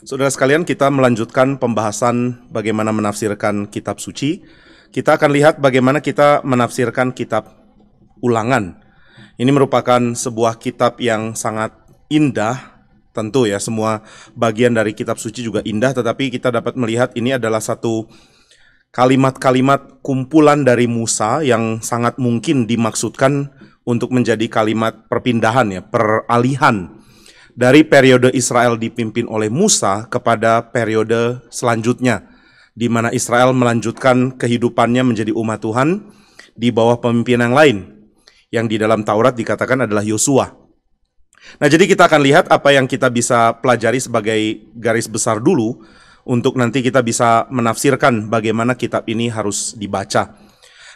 Saudara sekalian, kita melanjutkan pembahasan bagaimana menafsirkan kitab suci. Kita akan lihat bagaimana kita menafsirkan kitab Ulangan. Ini merupakan sebuah kitab yang sangat indah. Tentu ya, semua bagian dari kitab suci juga indah, tetapi kita dapat melihat ini adalah satu kalimat-kalimat kumpulan dari Musa yang sangat mungkin dimaksudkan untuk menjadi kalimat perpindahan ya, peralihan dari periode Israel dipimpin oleh Musa kepada periode selanjutnya, di mana Israel melanjutkan kehidupannya menjadi umat Tuhan di bawah pemimpin yang lain, yang di dalam Taurat dikatakan adalah Yosua. Nah, jadi kita akan lihat apa yang kita bisa pelajari sebagai garis besar dulu, untuk nanti kita bisa menafsirkan bagaimana kitab ini harus dibaca.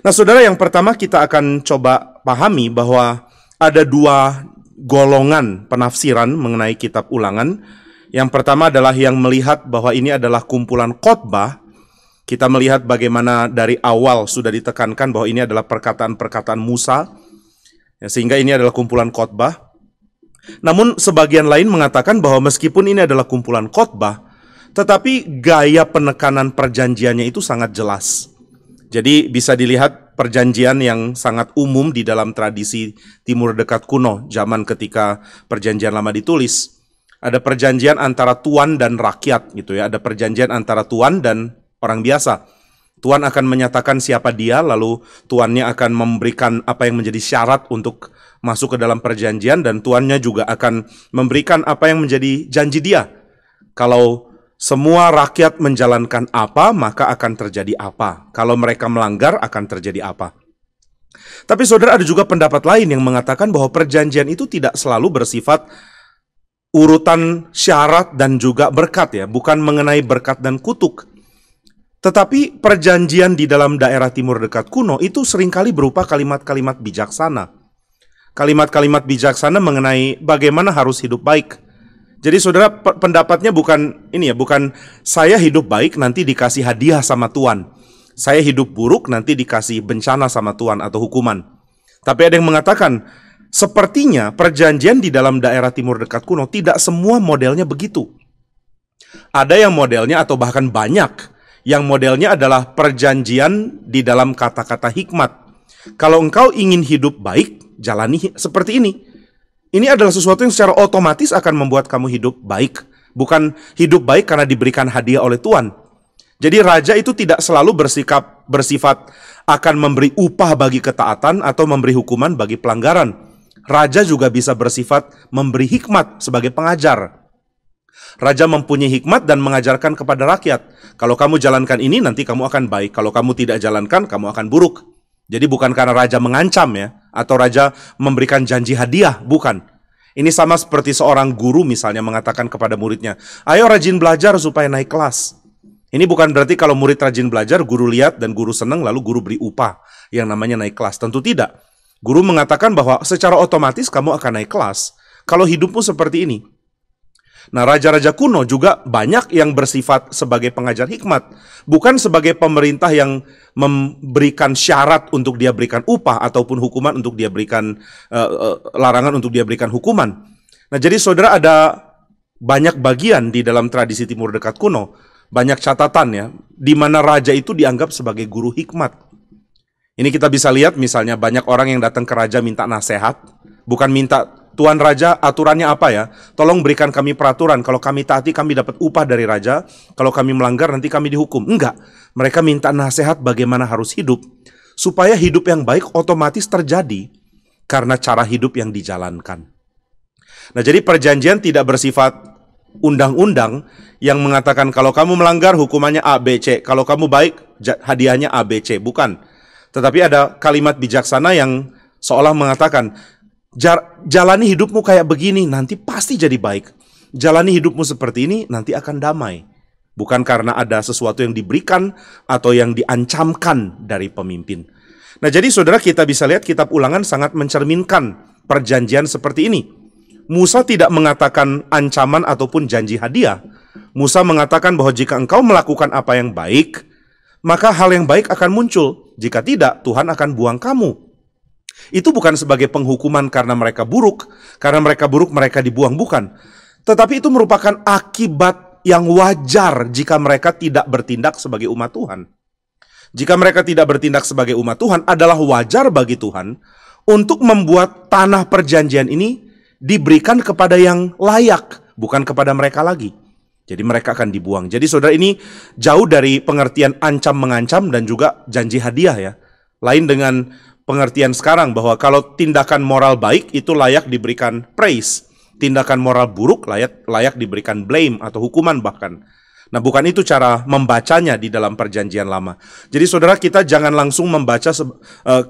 Nah, saudara, yang pertama kita akan coba pahami bahwa ada dua golongan penafsiran mengenai kitab Ulangan. Yang pertama adalah yang melihat bahwa ini adalah kumpulan khotbah. Kita melihat bagaimana dari awal sudah ditekankan bahwa ini adalah perkataan-perkataan Musa, ya, sehingga ini adalah kumpulan khotbah. Namun sebagian lain mengatakan bahwa meskipun ini adalah kumpulan khotbah, tetapi gaya penekanan perjanjiannya itu sangat jelas. Jadi bisa dilihat perjanjian yang sangat umum di dalam tradisi Timur Dekat kuno, zaman ketika perjanjian lama ditulis. Ada perjanjian antara tuan dan rakyat gitu ya, ada perjanjian antara tuan dan orang biasa. Tuan akan menyatakan siapa dia, lalu tuannya akan memberikan apa yang menjadi syarat untuk masuk ke dalam perjanjian, dan tuannya juga akan memberikan apa yang menjadi janji dia. Kalau semua rakyat menjalankan apa, maka akan terjadi apa. Kalau mereka melanggar, akan terjadi apa. Tapi saudara, ada juga pendapat lain yang mengatakan bahwa perjanjian itu tidak selalu bersifat urutan syarat dan juga berkat ya, bukan mengenai berkat dan kutuk. Tetapi perjanjian di dalam daerah Timur Dekat kuno itu seringkali berupa kalimat-kalimat bijaksana. Kalimat-kalimat bijaksana mengenai bagaimana harus hidup baik. Jadi saudara, pendapatnya bukan ini ya, bukan saya hidup baik nanti dikasih hadiah sama Tuhan. Saya hidup buruk nanti dikasih bencana sama Tuhan atau hukuman. Tapi ada yang mengatakan, sepertinya perjanjian di dalam daerah Timur Dekat kuno tidak semua modelnya begitu. Ada yang modelnya atau bahkan banyak yang modelnya adalah perjanjian di dalam kata-kata hikmat. Kalau engkau ingin hidup baik, jalani seperti ini. Ini adalah sesuatu yang secara otomatis akan membuat kamu hidup baik. Bukan hidup baik karena diberikan hadiah oleh Tuhan. Jadi raja itu tidak selalu bersifat akan memberi upah bagi ketaatan atau memberi hukuman bagi pelanggaran. Raja juga bisa bersifat memberi hikmat sebagai pengajar. Raja mempunyai hikmat dan mengajarkan kepada rakyat. Kalau kamu jalankan ini, nanti kamu akan baik. Kalau kamu tidak jalankan, kamu akan buruk. Jadi bukan karena raja mengancam ya, atau raja memberikan janji hadiah, bukan. Ini sama seperti seorang guru misalnya mengatakan kepada muridnya, ayo rajin belajar supaya naik kelas. Ini bukan berarti kalau murid rajin belajar, guru lihat dan guru senang, lalu guru beri upah yang namanya naik kelas. Tentu tidak. Guru mengatakan bahwa secara otomatis kamu akan naik kelas kalau hidupmu seperti ini. Nah, raja-raja kuno juga banyak yang bersifat sebagai pengajar hikmat, bukan sebagai pemerintah yang memberikan syarat untuk dia berikan upah ataupun hukuman untuk dia berikan larangan untuk dia berikan hukuman. Nah, jadi saudara, ada banyak bagian di dalam tradisi Timur Dekat kuno, banyak catatan ya, di mana raja itu dianggap sebagai guru hikmat. Ini kita bisa lihat misalnya banyak orang yang datang ke raja minta nasihat, bukan minta, Tuan Raja, aturannya apa ya? Tolong berikan kami peraturan. Kalau kami taati, kami dapat upah dari raja. Kalau kami melanggar, nanti kami dihukum. Enggak. Mereka minta nasihat bagaimana harus hidup. Supaya hidup yang baik otomatis terjadi karena cara hidup yang dijalankan. Nah, jadi perjanjian tidak bersifat undang-undang yang mengatakan kalau kamu melanggar, hukumannya A, B, C. Kalau kamu baik, hadiahnya A, B, C. Bukan. Tetapi ada kalimat bijaksana yang seolah mengatakan, jalani hidupmu kayak begini, nanti pasti jadi baik. Jalani hidupmu seperti ini, nanti akan damai. Bukan karena ada sesuatu yang diberikan atau yang diancamkan dari pemimpin. Nah, jadi saudara, kita bisa lihat kitab Ulangan sangat mencerminkan perjanjian seperti ini. Musa tidak mengatakan ancaman ataupun janji hadiah. Musa mengatakan bahwa jika engkau melakukan apa yang baik, maka hal yang baik akan muncul. Jika tidak, Tuhan akan buang kamu. Itu bukan sebagai penghukuman karena mereka buruk mereka dibuang, bukan. Tetapi itu merupakan akibat yang wajar jika mereka tidak bertindak sebagai umat Tuhan. Jika mereka tidak bertindak sebagai umat Tuhan, adalah wajar bagi Tuhan untuk membuat tanah perjanjian ini diberikan kepada yang layak, bukan kepada mereka lagi. Jadi mereka akan dibuang. Jadi saudara, ini jauh dari pengertian ancam-mengancam dan juga janji hadiah ya. Lain dengan pengertian sekarang bahwa kalau tindakan moral baik itu layak diberikan praise. Tindakan moral buruk layak diberikan blame atau hukuman bahkan. Nah, bukan itu cara membacanya di dalam perjanjian lama. Jadi saudara, kita jangan langsung membaca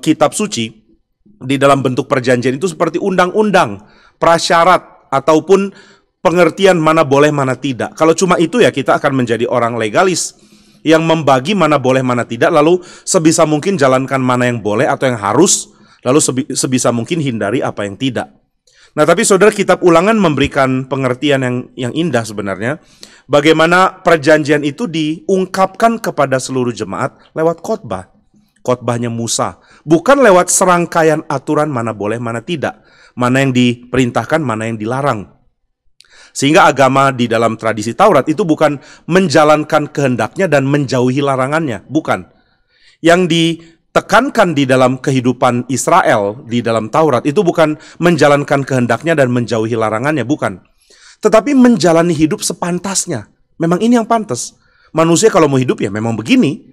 kitab suci di dalam bentuk perjanjian itu seperti undang-undang, prasyarat, ataupun pengertian mana boleh mana tidak. Kalau cuma itu ya kita akan menjadi orang legalis yang membagi mana boleh mana tidak, lalu sebisa mungkin jalankan mana yang boleh atau yang harus, lalu sebisa mungkin hindari apa yang tidak. Nah, tapi saudara, kitab Ulangan memberikan pengertian yang indah sebenarnya. Bagaimana perjanjian itu diungkapkan kepada seluruh jemaat lewat khotbah. Khotbahnya Musa. Bukan lewat serangkaian aturan mana boleh mana tidak. Mana yang diperintahkan, mana yang dilarang. Sehingga agama di dalam tradisi Taurat itu bukan menjalankan kehendaknya dan menjauhi larangannya. Bukan. Yang ditekankan di dalam kehidupan Israel di dalam Taurat itu bukan menjalankan kehendaknya dan menjauhi larangannya, bukan. Tetapi menjalani hidup sepantasnya. Memang ini yang pantas. Manusia kalau mau hidup ya memang begini.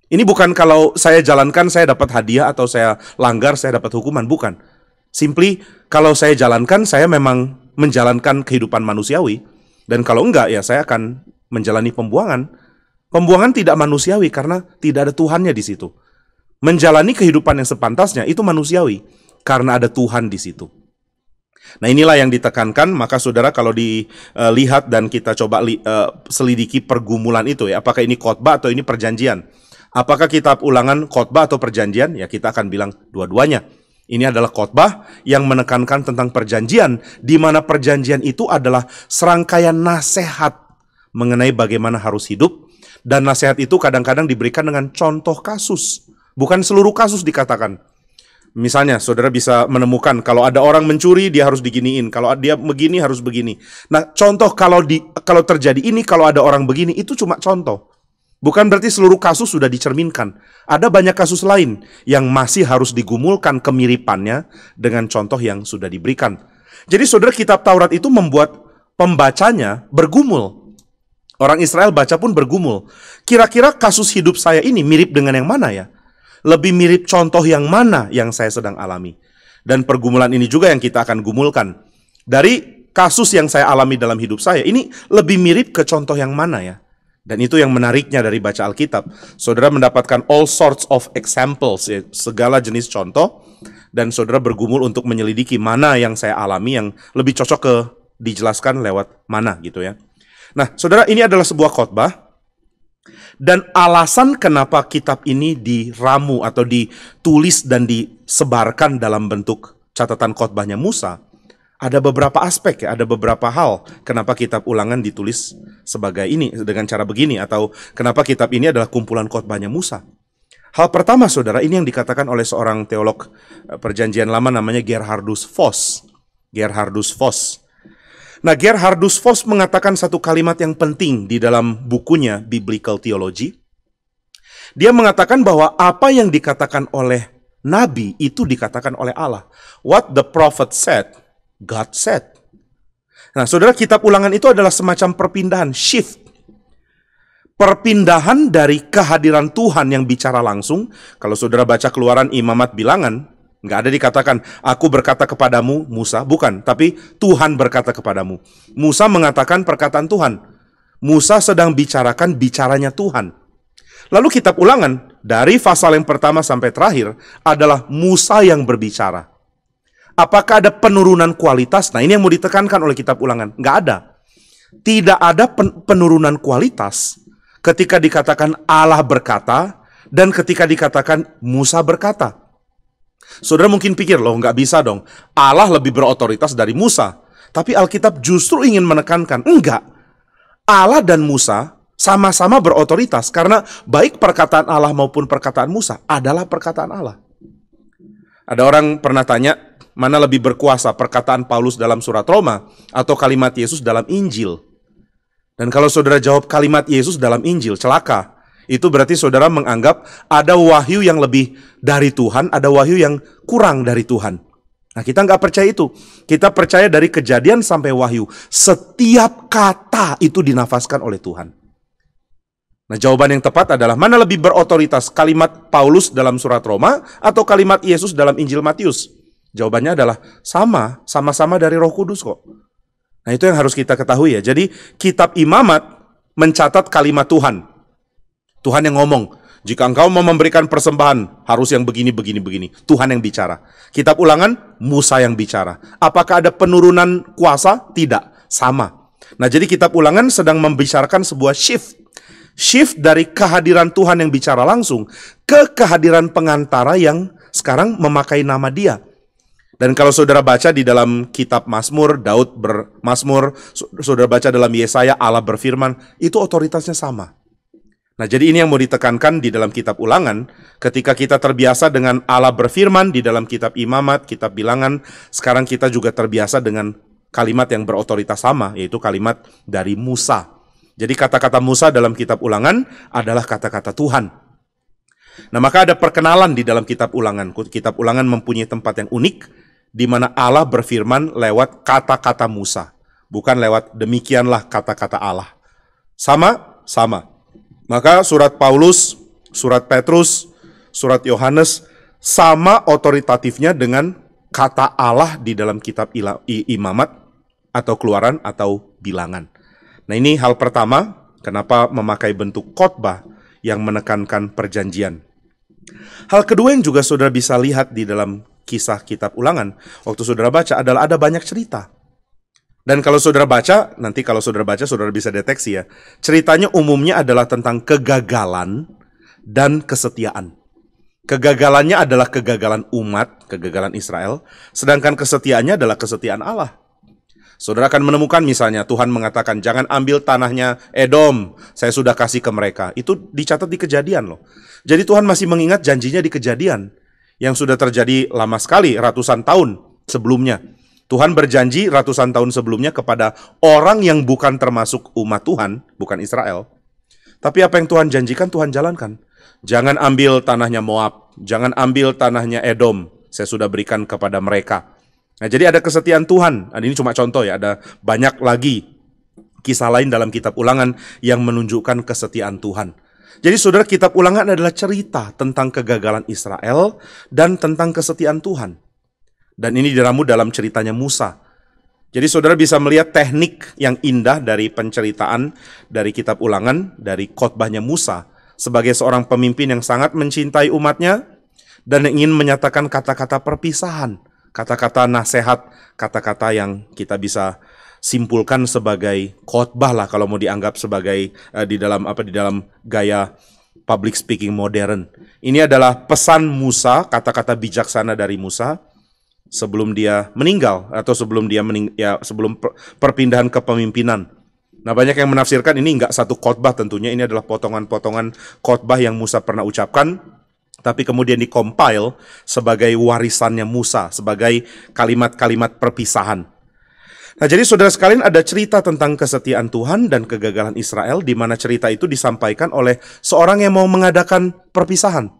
Ini bukan kalau saya jalankan saya dapat hadiah atau saya langgar saya dapat hukuman, bukan. Simply kalau saya jalankan saya memang menjalankan kehidupan manusiawi. Dan kalau enggak ya saya akan menjalani pembuangan. Pembuangan tidak manusiawi karena tidak ada Tuhannya di situ. Menjalani kehidupan yang sepantasnya itu manusiawi karena ada Tuhan di situ. Nah, inilah yang ditekankan. Maka saudara, kalau dilihat dan kita coba selidiki pergumulan itu ya, apakah ini khotbah atau ini perjanjian? Apakah kitab Ulangan khotbah atau perjanjian? Ya, kita akan bilang dua-duanya. Ini adalah khotbah yang menekankan tentang perjanjian, di mana perjanjian itu adalah serangkaian nasihat mengenai bagaimana harus hidup, dan nasihat itu kadang-kadang diberikan dengan contoh kasus. Bukan seluruh kasus dikatakan. Misalnya, saudara bisa menemukan kalau ada orang mencuri, dia harus diginiin. Kalau dia begini, harus begini. Nah, contoh kalau terjadi ini, kalau ada orang begini, itu cuma contoh. Bukan berarti seluruh kasus sudah dicerminkan. Ada banyak kasus lain yang masih harus digumulkan kemiripannya dengan contoh yang sudah diberikan. Jadi, saudara, kitab Taurat itu membuat pembacanya bergumul. Orang Israel baca pun bergumul. Kira-kira kasus hidup saya ini mirip dengan yang mana ya? Lebih mirip contoh yang mana yang saya sedang alami. Dan pergumulan ini juga yang kita akan gumulkan. Dari kasus yang saya alami dalam hidup saya, ini lebih mirip ke contoh yang mana ya. Dan itu yang menariknya dari baca Alkitab. Saudara mendapatkan all sorts of examples, ya, segala jenis contoh. Dan saudara bergumul untuk menyelidiki mana yang saya alami yang lebih cocok dijelaskan lewat mana gitu ya. Nah, saudara, ini adalah sebuah khotbah. Dan alasan kenapa kitab ini diramu atau ditulis dan disebarkan dalam bentuk catatan khotbahnya Musa, ada beberapa aspek ya, ada beberapa hal kenapa kitab Ulangan ditulis sebagai ini dengan cara begini, atau kenapa kitab ini adalah kumpulan khotbahnya Musa. Hal pertama, saudara, ini yang dikatakan oleh seorang teolog perjanjian lama namanya Gerhardus Voss. Gerhardus Voss. Nah, Gerhardus Voss mengatakan satu kalimat yang penting di dalam bukunya Biblical Theology. Dia mengatakan bahwa apa yang dikatakan oleh Nabi itu dikatakan oleh Allah. What the prophet said, God said. Nah, saudara, kitab Ulangan itu adalah semacam perpindahan, shift. Perpindahan dari kehadiran Tuhan yang bicara langsung. Kalau saudara baca Keluaran, Imamat, Bilangan, nggak ada dikatakan, aku berkata kepadamu, Musa. Bukan, tapi Tuhan berkata kepadamu. Musa mengatakan perkataan Tuhan. Musa sedang bicarakan bicaranya Tuhan. Lalu kitab Ulangan, dari pasal yang pertama sampai terakhir, adalah Musa yang berbicara. Apakah ada penurunan kualitas? Nah, ini yang mau ditekankan oleh kitab Ulangan. Nggak ada. Tidak ada penurunan kualitas ketika dikatakan Allah berkata, dan ketika dikatakan Musa berkata. Saudara mungkin pikir, loh nggak bisa dong, Allah lebih berotoritas dari Musa. Tapi Alkitab justru ingin menekankan, enggak. Allah dan Musa sama-sama berotoritas, karena baik perkataan Allah maupun perkataan Musa adalah perkataan Allah. Ada orang pernah tanya, mana lebih berkuasa, perkataan Paulus dalam surat Roma atau kalimat Yesus dalam Injil? Dan kalau saudara jawab kalimat Yesus dalam Injil, celaka. Itu berarti saudara menganggap ada wahyu yang lebih dari Tuhan, ada wahyu yang kurang dari Tuhan. Nah, kita nggak percaya itu. Kita percaya dari Kejadian sampai Wahyu, setiap kata itu dinafaskan oleh Tuhan. Nah, jawaban yang tepat adalah mana lebih berotoritas, kalimat Paulus dalam surat Roma atau kalimat Yesus dalam Injil Matius? Jawabannya adalah sama-sama dari Roh Kudus kok. Nah, itu yang harus kita ketahui ya. Jadi, kitab Imamat mencatat kalimat Tuhan. Tuhan yang ngomong, jika engkau mau memberikan persembahan, harus yang begini. Tuhan yang bicara. Kitab Ulangan, Musa yang bicara. Apakah ada penurunan kuasa? Tidak, sama. Nah, jadi kitab Ulangan sedang membicarakan sebuah shift dari kehadiran Tuhan yang bicara langsung ke kehadiran pengantara yang sekarang memakai nama Dia. Dan kalau saudara baca di dalam kitab Mazmur, Daud bermazmur, saudara baca dalam Yesaya, Allah berfirman, itu otoritasnya sama. Nah, jadi ini yang mau ditekankan di dalam kitab Ulangan, ketika kita terbiasa dengan Allah berfirman di dalam kitab Imamat, kitab Bilangan, sekarang kita juga terbiasa dengan kalimat yang berotoritas sama, yaitu kalimat dari Musa. Jadi kata-kata Musa dalam kitab Ulangan adalah kata-kata Tuhan. Nah, maka ada perkenalan di dalam kitab Ulangan. Kitab Ulangan mempunyai tempat yang unik, di mana Allah berfirman lewat kata-kata Musa. Bukan lewat demikianlah kata-kata Allah. Sama. Maka surat Paulus, surat Petrus, surat Yohanes, sama otoritatifnya dengan kata Allah di dalam kitab Imamat, atau Keluaran, atau Bilangan. Nah, ini hal pertama, kenapa memakai bentuk khotbah yang menekankan perjanjian. Hal kedua yang juga saudara bisa lihat di dalam kisah kitab Ulangan, waktu saudara baca adalah ada banyak cerita. Dan kalau saudara baca, nanti kalau saudara baca, saudara bisa deteksi ya, ceritanya umumnya adalah tentang kegagalan dan kesetiaan. Kegagalannya adalah kegagalan umat, kegagalan Israel, sedangkan kesetiaannya adalah kesetiaan Allah. Saudara akan menemukan misalnya Tuhan mengatakan, jangan ambil tanahnya Edom, saya sudah kasih ke mereka. Itu dicatat di Kejadian loh. Jadi Tuhan masih mengingat janjinya di Kejadian, yang sudah terjadi lama sekali, ratusan tahun sebelumnya. Tuhan berjanji ratusan tahun sebelumnya kepada orang yang bukan termasuk umat Tuhan, bukan Israel. Tapi apa yang Tuhan janjikan, Tuhan jalankan. Jangan ambil tanahnya Moab, jangan ambil tanahnya Edom, saya sudah berikan kepada mereka. Nah, jadi ada kesetiaan Tuhan. Nah, ini cuma contoh ya, ada banyak lagi kisah lain dalam kitab Ulangan yang menunjukkan kesetiaan Tuhan. Jadi saudara, kitab Ulangan adalah cerita tentang kegagalan Israel dan tentang kesetiaan Tuhan. Dan ini diramu dalam ceritanya Musa. Jadi saudara bisa melihat teknik yang indah dari penceritaan dari kitab Ulangan, dari khotbahnya Musa sebagai seorang pemimpin yang sangat mencintai umatnya dan ingin menyatakan kata-kata perpisahan, kata-kata nasihat, kata-kata yang kita bisa simpulkan sebagai khotbah lah kalau mau dianggap sebagai di dalam gaya public speaking modern. Ini adalah pesan Musa, kata-kata bijaksana dari Musa sebelum dia meninggal atau sebelum sebelum perpindahan kepemimpinan. Nah, banyak yang menafsirkan ini nggak satu khotbah tentunya, ini adalah potongan-potongan khotbah yang Musa pernah ucapkan, tapi kemudian dikompil sebagai warisannya Musa, sebagai kalimat-kalimat perpisahan. Nah, jadi saudara sekalian, ada cerita tentang kesetiaan Tuhan dan kegagalan Israel, di mana cerita itu disampaikan oleh seorang yang mau mengadakan perpisahan.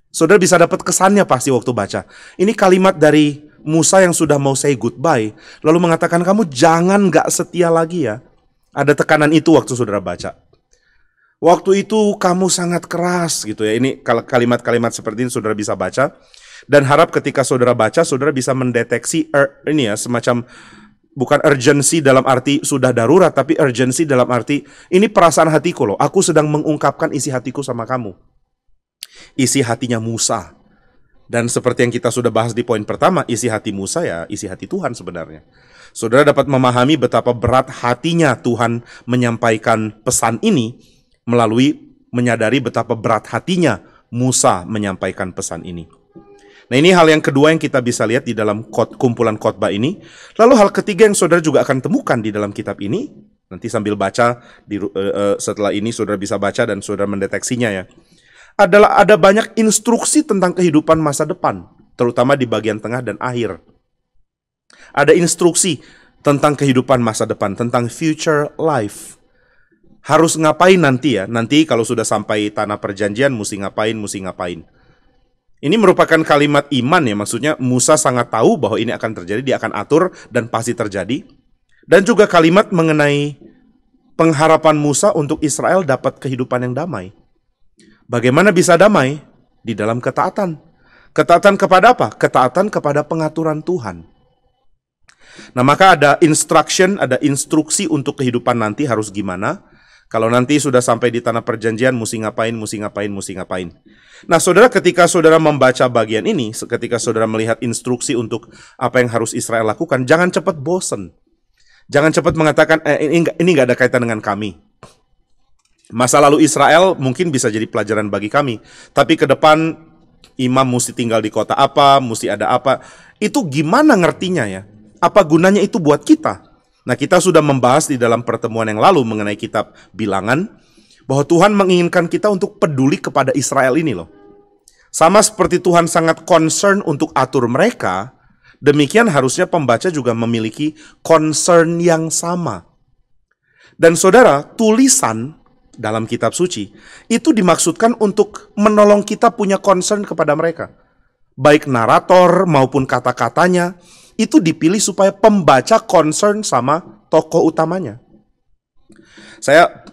Saudara bisa dapat kesannya pasti waktu baca. Ini kalimat dari Musa yang sudah mau say goodbye, lalu mengatakan kamu jangan gak setia lagi ya. Ada tekanan itu waktu saudara baca. Waktu itu kamu sangat keras gitu ya. Ini kalimat-kalimat seperti ini saudara bisa baca. Dan harap ketika saudara baca, saudara bisa mendeteksi ini ya, semacam bukan urgency dalam arti sudah darurat, tapi urgency dalam arti ini perasaan hatiku loh. Aku sedang mengungkapkan isi hatiku sama kamu. Isi hatinya Musa. Dan seperti yang kita sudah bahas di poin pertama, isi hati Musa ya isi hati Tuhan sebenarnya. Saudara dapat memahami betapa berat hatinya Tuhan menyampaikan pesan ini melalui menyadari betapa berat hatinya Musa menyampaikan pesan ini. Nah, ini hal yang kedua yang kita bisa lihat di dalam kumpulan khotbah ini. Lalu hal ketiga yang saudara juga akan temukan di dalam kitab ini, nanti sambil baca setelah ini saudara bisa baca dan saudara mendeteksinya ya. Adalah ada banyak instruksi tentang kehidupan masa depan, terutama di bagian tengah dan akhir. Ada instruksi tentang kehidupan masa depan, tentang future life. Harus ngapain nanti ya? Nanti kalau sudah sampai tanah perjanjian, mesti ngapain, mesti ngapain. Ini merupakan kalimat iman ya, maksudnya Musa sangat tahu bahwa ini akan terjadi, dia akan atur dan pasti terjadi. Dan juga kalimat mengenai pengharapan Musa untuk Israel dapat kehidupan yang damai. Bagaimana bisa damai? Di dalam ketaatan. Ketaatan kepada apa? Ketaatan kepada pengaturan Tuhan. Nah, maka ada instruction, ada instruksi untuk kehidupan nanti harus gimana. Kalau nanti sudah sampai di tanah perjanjian, mesti ngapain, mesti ngapain, mesti ngapain. Nah, saudara, ketika saudara membaca bagian ini, ketika saudara melihat instruksi untuk apa yang harus Israel lakukan, jangan cepat bosen. Jangan cepat mengatakan, ini nggak ada kaitan dengan kami. Masa lalu Israel mungkin bisa jadi pelajaran bagi kami. Tapi ke depan, imam mesti tinggal di kota apa, mesti ada apa. Itu gimana ngertinya ya? Apa gunanya itu buat kita? Nah, kita sudah membahas di dalam pertemuan yang lalu mengenai kitab Bilangan, bahwa Tuhan menginginkan kita untuk peduli kepada Israel ini loh. Sama seperti Tuhan sangat concern untuk atur mereka, demikian harusnya pembaca juga memiliki concern yang sama. Dan saudara, tulisan dalam kitab suci itu dimaksudkan untuk menolong kita punya concern kepada mereka. Baik narator maupun kata-katanya, itu dipilih supaya pembaca concern sama tokoh utamanya. Saya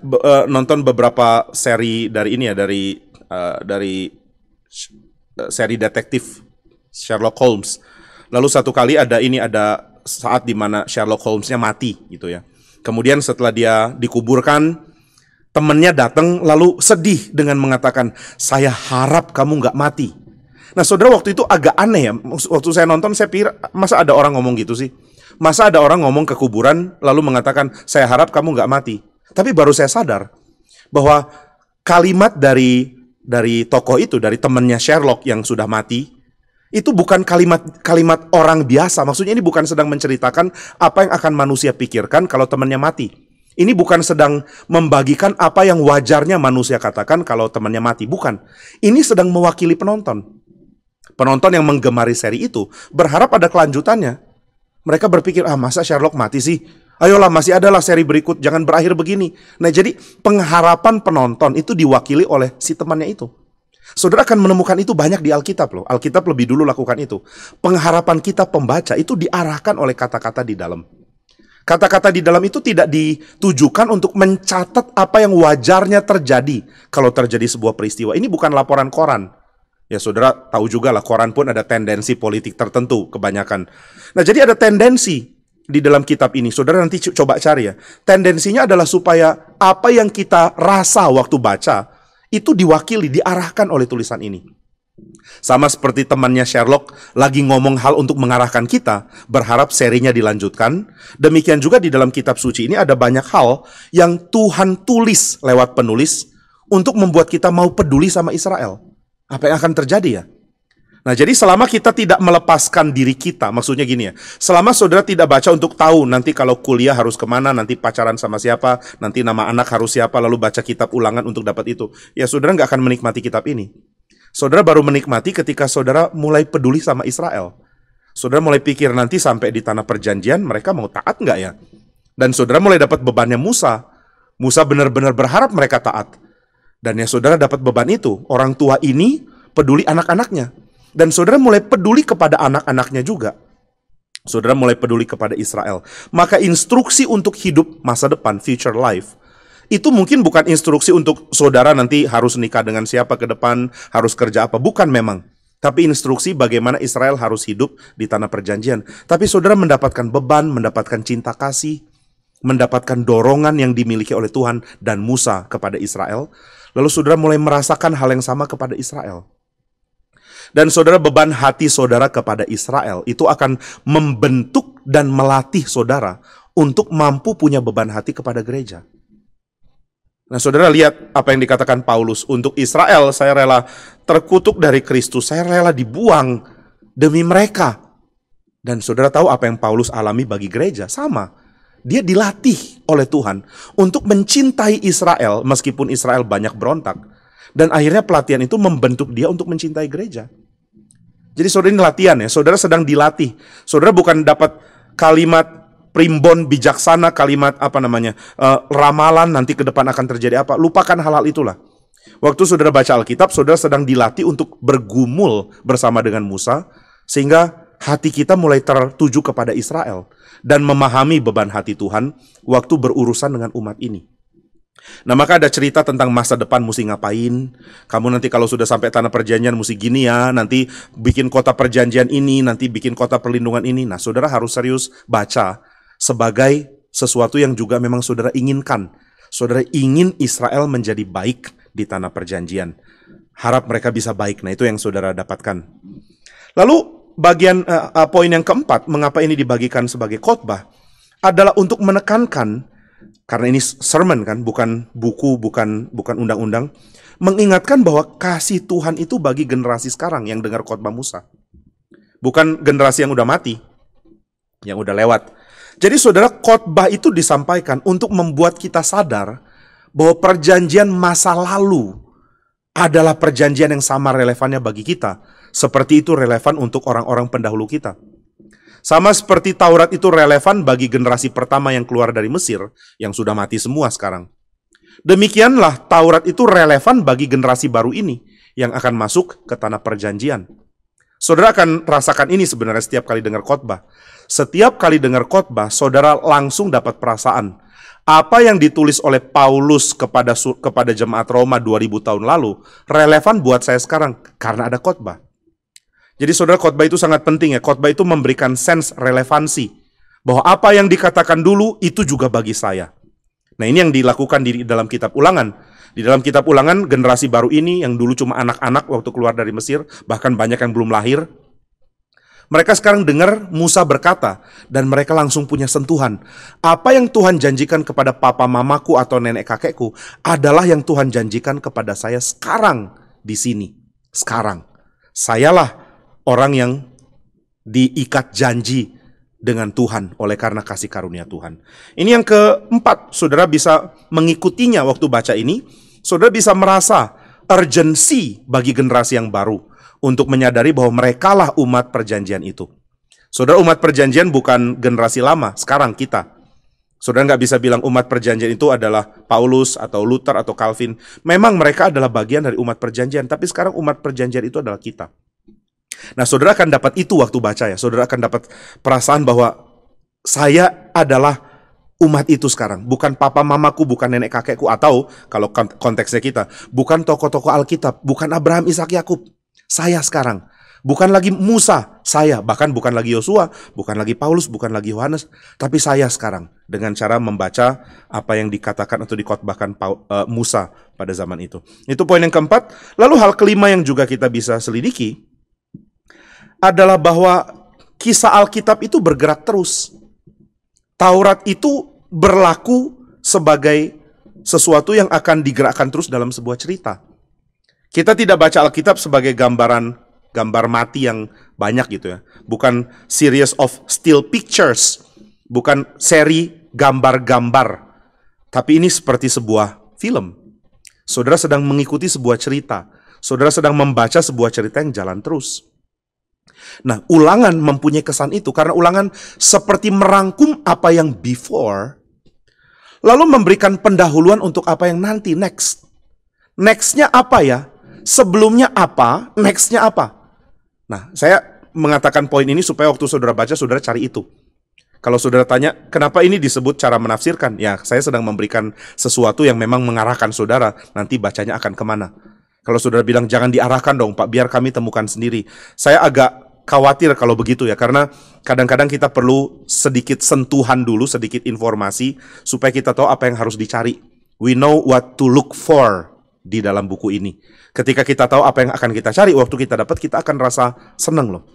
nonton beberapa seri dari ini ya, dari seri detektif Sherlock Holmes. Lalu satu kali ada saat di mana Sherlock Holmes-nya mati gitu ya. Kemudian setelah dia dikuburkan, temannya datang lalu sedih dengan mengatakan, "Saya harap kamu nggak mati." Nah, saudara, waktu itu agak aneh ya. Waktu saya nonton, saya pikir, masa ada orang ngomong gitu sih? Masa ada orang ngomong ke kuburan lalu mengatakan, "Saya harap kamu nggak mati." Tapi baru saya sadar bahwa kalimat dari tokoh itu, dari temannya Sherlock yang sudah mati, itu bukan kalimat orang biasa. Maksudnya ini bukan sedang menceritakan apa yang akan manusia pikirkan kalau temannya mati. Ini bukan sedang membagikan apa yang wajarnya manusia katakan kalau temannya mati. Bukan. Ini sedang mewakili penonton. Penonton yang menggemari seri itu berharap ada kelanjutannya. Mereka berpikir, masa Sherlock mati sih? Ayolah, masih adalah seri berikut, jangan berakhir begini. Nah, jadi pengharapan penonton itu diwakili oleh si temannya itu. Saudara akan menemukan itu banyak di Alkitab loh. Alkitab lebih dulu lakukan itu. Pengharapan kita pembaca itu diarahkan oleh kata-kata di dalam. Kata-kata di dalam itu tidak ditujukan untuk mencatat apa yang wajarnya terjadi kalau terjadi sebuah peristiwa. Ini bukan laporan koran. Ya, saudara tahu juga lah, koran pun ada tendensi politik tertentu kebanyakan. Nah, jadi ada tendensi di dalam kitab ini. Saudara nanti coba cari ya. Tendensinya adalah supaya apa yang kita rasa waktu baca itu diwakili, diarahkan oleh tulisan ini. Sama seperti temannya Sherlock lagi ngomong hal untuk mengarahkan kita, berharap serinya dilanjutkan. Demikian juga di dalam kitab suci ini ada banyak hal yang Tuhan tulis lewat penulis untuk membuat kita mau peduli sama Israel. Apa yang akan terjadi ya? Nah, jadi selama kita tidak melepaskan diri kita, maksudnya gini ya, selama saudara tidak baca untuk tahu nanti kalau kuliah harus kemana, nanti pacaran sama siapa, nanti nama anak harus siapa, lalu baca kitab ulangan untuk dapat itu, ya saudara nggak akan menikmati kitab ini. Saudara baru menikmati ketika saudara mulai peduli sama Israel. Saudara mulai pikir nanti sampai di tanah perjanjian mereka mau taat nggak ya? Dan saudara mulai dapat bebannya Musa. Musa benar-benar berharap mereka taat. Dan ya saudara dapat beban itu. Orang tua ini peduli anak-anaknya. Dan saudara mulai peduli kepada anak-anaknya juga. Saudara mulai peduli kepada Israel. Maka instruksi untuk hidup masa depan, future life, itu mungkin bukan instruksi untuk saudara nanti harus nikah dengan siapa ke depan, harus kerja apa. Bukan memang. Tapi instruksi bagaimana Israel harus hidup di tanah perjanjian. Tapi saudara mendapatkan beban, mendapatkan cinta kasih, mendapatkan dorongan yang dimiliki oleh Tuhan dan Musa kepada Israel. Lalu saudara mulai merasakan hal yang sama kepada Israel. Dan saudara, beban hati saudara kepada Israel itu akan membentuk dan melatih saudara untuk mampu punya beban hati kepada gereja. Nah, saudara lihat apa yang dikatakan Paulus. Untuk Israel saya rela terkutuk dari Kristus, saya rela dibuang demi mereka. Dan saudara tahu apa yang Paulus alami bagi gereja? Sama. Dia dilatih oleh Tuhan untuk mencintai Israel meskipun Israel banyak berontak. Dan akhirnya pelatihan itu membentuk dia untuk mencintai gereja. Jadi saudara ini latihan ya, saudara sedang dilatih. Saudara bukan dapat kalimat primbon bijaksana, kalimat ramalan nanti ke depan akan terjadi apa. Lupakan hal-hal itulah. Waktu saudara baca Alkitab, saudara sedang dilatih untuk bergumul bersama dengan Musa, sehingga hati kita mulai tertuju kepada Israel dan memahami beban hati Tuhan waktu berurusan dengan umat ini. Nah, maka ada cerita tentang masa depan mesti ngapain. Kamu nanti kalau sudah sampai tanah perjanjian mesti gini ya, nanti bikin kota perjanjian ini, nanti bikin kota perlindungan ini. Nah, saudara harus serius baca sebagai sesuatu yang juga memang saudara inginkan. Saudara ingin Israel menjadi baik di tanah perjanjian. Harap mereka bisa baik. Nah, itu yang saudara dapatkan. Lalu bagian poin yang keempat, mengapa ini dibagikan sebagai khotbah, adalah untuk menekankan, karena ini sermon kan, bukan buku, bukan undang-undang, mengingatkan bahwa kasih Tuhan itu bagi generasi sekarang yang dengar khotbah Musa. Bukan generasi yang udah mati, yang udah lewat. Jadi saudara, khotbah itu disampaikan untuk membuat kita sadar bahwa perjanjian masa lalu adalah perjanjian yang sama relevannya bagi kita, seperti itu relevan untuk orang-orang pendahulu kita. Sama seperti Taurat itu relevan bagi generasi pertama yang keluar dari Mesir, yang sudah mati semua sekarang. Demikianlah Taurat itu relevan bagi generasi baru ini, yang akan masuk ke tanah perjanjian. Saudara akan rasakan ini sebenarnya setiap kali dengar khotbah. Setiap kali dengar khotbah, saudara langsung dapat perasaan. Apa yang ditulis oleh Paulus kepada jemaat Roma 2000 tahun lalu, relevan buat saya sekarang, karena ada khotbah. Jadi saudara, khotbah itu sangat penting ya. Khotbah itu memberikan sense relevansi. Bahwa apa yang dikatakan dulu, itu juga bagi saya. Nah, ini yang dilakukan di dalam kitab Ulangan. Di dalam kitab Ulangan, generasi baru ini yang dulu cuma anak-anak waktu keluar dari Mesir, bahkan banyak yang belum lahir, mereka sekarang dengar Musa berkata, dan mereka langsung punya sentuhan. Apa yang Tuhan janjikan kepada papa mamaku atau nenek kakekku, adalah yang Tuhan janjikan kepada saya sekarang di sini. Sekarang. Sayalah orang yang diikat janji dengan Tuhan oleh karena kasih karunia Tuhan. Ini yang keempat, saudara bisa mengikutinya waktu baca ini. Saudara bisa merasa urgensi bagi generasi yang baru untuk menyadari bahwa merekalah umat perjanjian itu. Saudara, umat perjanjian bukan generasi lama, sekarang kita. Saudara nggak bisa bilang umat perjanjian itu adalah Paulus atau Luther atau Calvin. Memang mereka adalah bagian dari umat perjanjian, tapi sekarang umat perjanjian itu adalah kita. Nah, saudara akan dapat itu waktu baca ya. Saudara akan dapat perasaan bahwa saya adalah umat itu sekarang. Bukan papa mamaku, bukan nenek kakekku, atau kalau konteksnya kita, bukan tokoh-tokoh Alkitab, bukan Abraham, Ishak, Yakub. Saya sekarang. Bukan lagi Musa, saya. Bahkan bukan lagi Yosua, bukan lagi Paulus, bukan lagi Yohanes, tapi saya sekarang. Dengan cara membaca apa yang dikatakan atau dikhotbahkan Musa pada zaman itu. Itu poin yang keempat. Lalu hal kelima yang juga kita bisa selidiki adalah bahwa kisah Alkitab itu bergerak terus. Taurat itu berlaku sebagai sesuatu yang akan digerakkan terus dalam sebuah cerita. Kita tidak baca Alkitab sebagai gambar mati yang banyak gitu ya. Bukan series of still pictures, bukan seri gambar-gambar. Tapi ini seperti sebuah film. Saudara sedang mengikuti sebuah cerita. Saudara sedang membaca sebuah cerita yang jalan terus. Nah, Ulangan mempunyai kesan itu karena Ulangan seperti merangkum apa yang before, lalu memberikan pendahuluan untuk apa yang nanti, next. Next-nya apa ya? Sebelumnya apa? Next-nya apa? Nah, saya mengatakan poin ini supaya waktu saudara baca, saudara cari itu. Kalau saudara tanya, kenapa ini disebut cara menafsirkan? Ya, saya sedang memberikan sesuatu yang memang mengarahkan saudara, nanti bacanya akan kemana. Kalau saudara bilang, jangan diarahkan dong Pak, biar kami temukan sendiri. Saya agak khawatir kalau begitu ya, karena kadang-kadang kita perlu sedikit sentuhan dulu, sedikit informasi, supaya kita tahu apa yang harus dicari. We know what to look for di dalam buku ini. Ketika kita tahu apa yang akan kita cari, waktu kita dapat, kita akan rasa senang loh.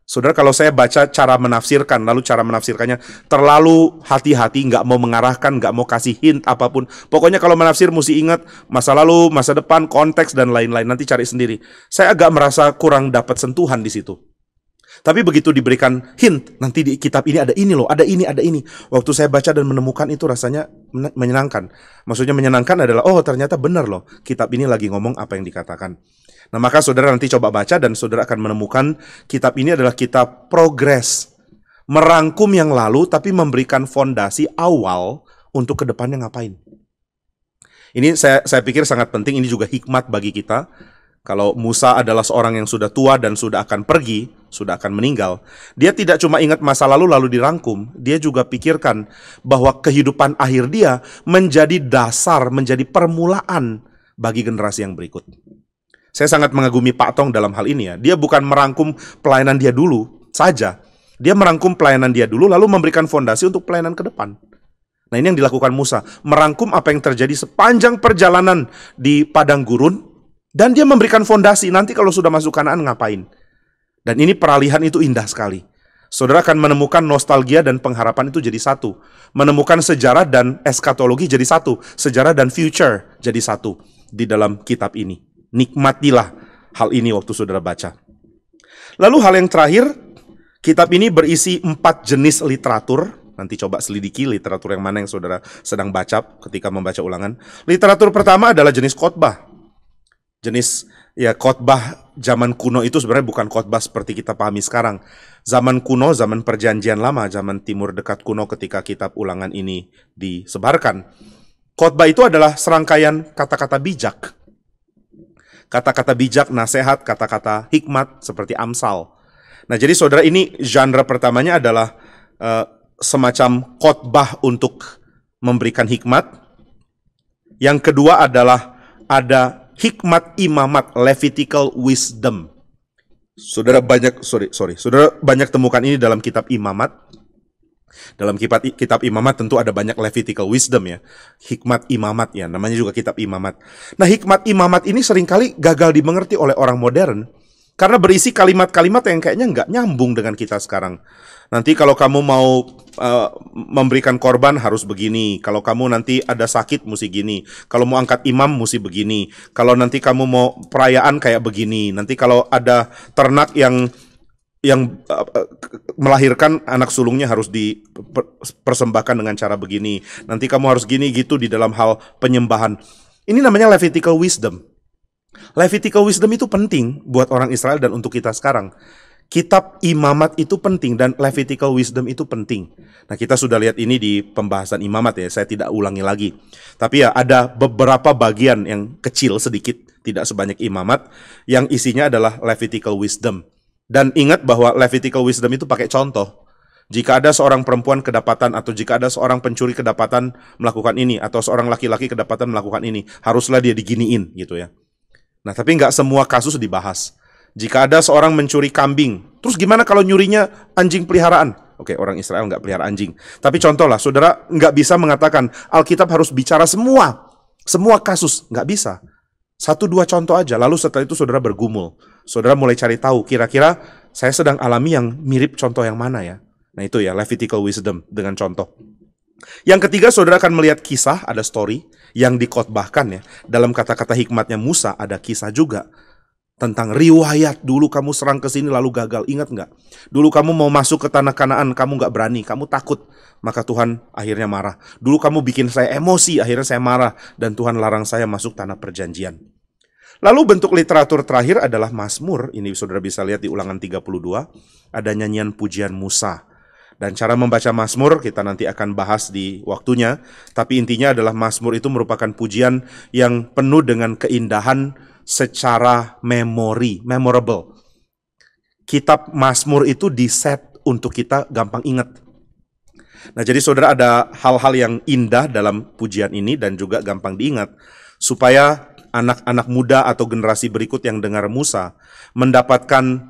Saudara, kalau saya baca cara menafsirkan, lalu cara menafsirkannya terlalu hati-hati, nggak mau mengarahkan, nggak mau kasih hint apapun. Pokoknya kalau menafsir mesti ingat masa lalu, masa depan, konteks, dan lain-lain. Nanti cari sendiri. Saya agak merasa kurang dapat sentuhan di situ. Tapi begitu diberikan hint, nanti di kitab ini ada ini loh, ada ini, ada ini. Waktu saya baca dan menemukan itu rasanya menyenangkan. Maksudnya menyenangkan adalah, oh ternyata benar loh, kitab ini lagi ngomong apa yang dikatakan. Nah, maka saudara nanti coba baca dan saudara akan menemukan kitab ini adalah kitab progres. Merangkum yang lalu tapi memberikan fondasi awal untuk kedepannya ngapain. Ini saya pikir sangat penting, ini juga hikmat bagi kita. Kalau Musa adalah seorang yang sudah tua dan sudah akan pergi, sudah akan meninggal, dia tidak cuma ingat masa lalu dirangkum, dia juga pikirkan bahwa kehidupan akhir dia menjadi dasar, menjadi permulaan bagi generasi yang berikut. Saya sangat mengagumi Pak Tong dalam hal ini ya. Dia bukan merangkum pelayanan dia dulu saja. Dia merangkum pelayanan dia dulu lalu memberikan fondasi untuk pelayanan ke depan. Nah, ini yang dilakukan Musa, merangkum apa yang terjadi sepanjang perjalanan di padang gurun dan dia memberikan fondasi nanti kalau sudah masuk Kanaan ngapain. Dan ini peralihan itu indah sekali. Saudara akan menemukan nostalgia dan pengharapan itu jadi satu. Menemukan sejarah dan eskatologi jadi satu. Sejarah dan future jadi satu di dalam kitab ini. Nikmatilah hal ini waktu saudara baca. Lalu hal yang terakhir, kitab ini berisi 4 jenis literatur. Nanti coba selidiki literatur yang mana yang saudara sedang baca ketika membaca ulangan. Literatur pertama adalah jenis khotbah. Jenis khotbah zaman kuno itu sebenarnya bukan khotbah seperti kita pahami sekarang. Zaman kuno, zaman perjanjian lama, zaman timur dekat kuno ketika kitab ulangan ini disebarkan. Khotbah itu adalah serangkaian kata-kata bijak. Kata-kata bijak, nasihat, kata-kata hikmat seperti Amsal. Nah, jadi saudara, ini genre pertamanya adalah semacam khotbah untuk memberikan hikmat. Yang kedua adalah ada hikmat imamat, Levitical wisdom. Saudara banyak temukan ini dalam kitab imamat. Dalam kitab imamat tentu ada banyak Levitical wisdom ya. Hikmat imamat ya, namanya juga kitab imamat. Nah, hikmat imamat ini seringkali gagal dimengerti oleh orang modern karena berisi kalimat-kalimat yang kayaknya nggak nyambung dengan kita sekarang. Nanti kalau kamu mau memberikan korban harus begini. Kalau kamu nanti ada sakit mesti gini. Kalau mau angkat imam mesti begini. Kalau nanti kamu mau perayaan kayak begini. Nanti kalau ada ternak yang melahirkan anak sulungnya harus dipersembahkan dengan cara begini. Nanti kamu harus gini gitu di dalam hal penyembahan. Ini namanya Levitical wisdom. Levitical wisdom itu penting buat orang Israel dan untuk kita sekarang. Kitab imamat itu penting dan Levitical wisdom itu penting. Nah, kita sudah lihat ini di pembahasan imamat ya, saya tidak ulangi lagi. Tapi ya ada beberapa bagian yang kecil sedikit, tidak sebanyak imamat, yang isinya adalah Levitical wisdom. Dan ingat bahwa Levitical wisdom itu pakai contoh. Jika ada seorang perempuan kedapatan atau jika ada seorang pencuri kedapatan melakukan ini atau seorang laki-laki kedapatan melakukan ini, haruslah dia diginiin gitu ya. Nah, tapi nggak semua kasus dibahas. Jika ada seorang mencuri kambing, terus gimana kalau nyurinya anjing peliharaan? Oke, orang Israel nggak pelihara anjing. Tapi contohlah, saudara nggak bisa mengatakan Alkitab harus bicara semua kasus, nggak bisa. 1-2 contoh aja, lalu setelah itu saudara bergumul. Saudara mulai cari tahu, kira-kira saya sedang alami yang mirip contoh yang mana ya? Nah, itu ya, Levitical wisdom dengan contoh. Yang ketiga, saudara akan melihat kisah, ada story yang dikhotbahkan ya. Dalam kata-kata hikmatnya Musa ada kisah juga. Tentang riwayat, dulu kamu serang ke sini lalu gagal, ingat nggak? Dulu kamu mau masuk ke tanah Kanaan, kamu nggak berani, kamu takut, maka Tuhan akhirnya marah. Dulu kamu bikin saya emosi, akhirnya saya marah, dan Tuhan larang saya masuk tanah perjanjian. Lalu bentuk literatur terakhir adalah Mazmur, ini saudara bisa lihat di ulangan 32, ada nyanyian pujian Musa. Dan cara membaca Mazmur kita nanti akan bahas di waktunya, tapi intinya adalah Mazmur itu merupakan pujian yang penuh dengan keindahan, secara memorable. Kitab Mazmur itu diset untuk kita gampang ingat. Nah, jadi saudara ada hal-hal yang indah dalam pujian ini dan juga gampang diingat supaya anak-anak muda atau generasi berikut yang dengar Musa mendapatkan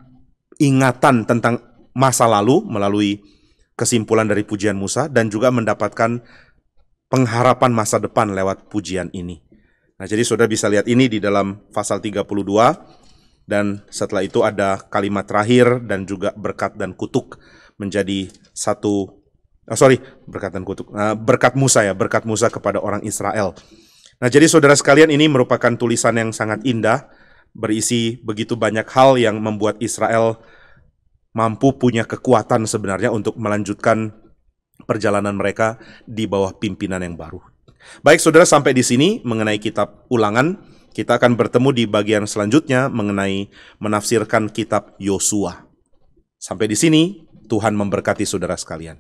ingatan tentang masa lalu melalui kesimpulan dari pujian Musa dan juga mendapatkan pengharapan masa depan lewat pujian ini. Nah, jadi saudara bisa lihat ini di dalam pasal 32, dan setelah itu ada kalimat terakhir dan juga berkat dan kutuk menjadi berkat Musa kepada orang Israel. Nah, jadi saudara sekalian, ini merupakan tulisan yang sangat indah, berisi begitu banyak hal yang membuat Israel mampu punya kekuatan sebenarnya untuk melanjutkan perjalanan mereka di bawah pimpinan yang baru. Baik saudara, sampai di sini mengenai kitab ulangan. Kita akan bertemu di bagian selanjutnya mengenai menafsirkan kitab Yosua. Sampai di sini, Tuhan memberkati saudara sekalian.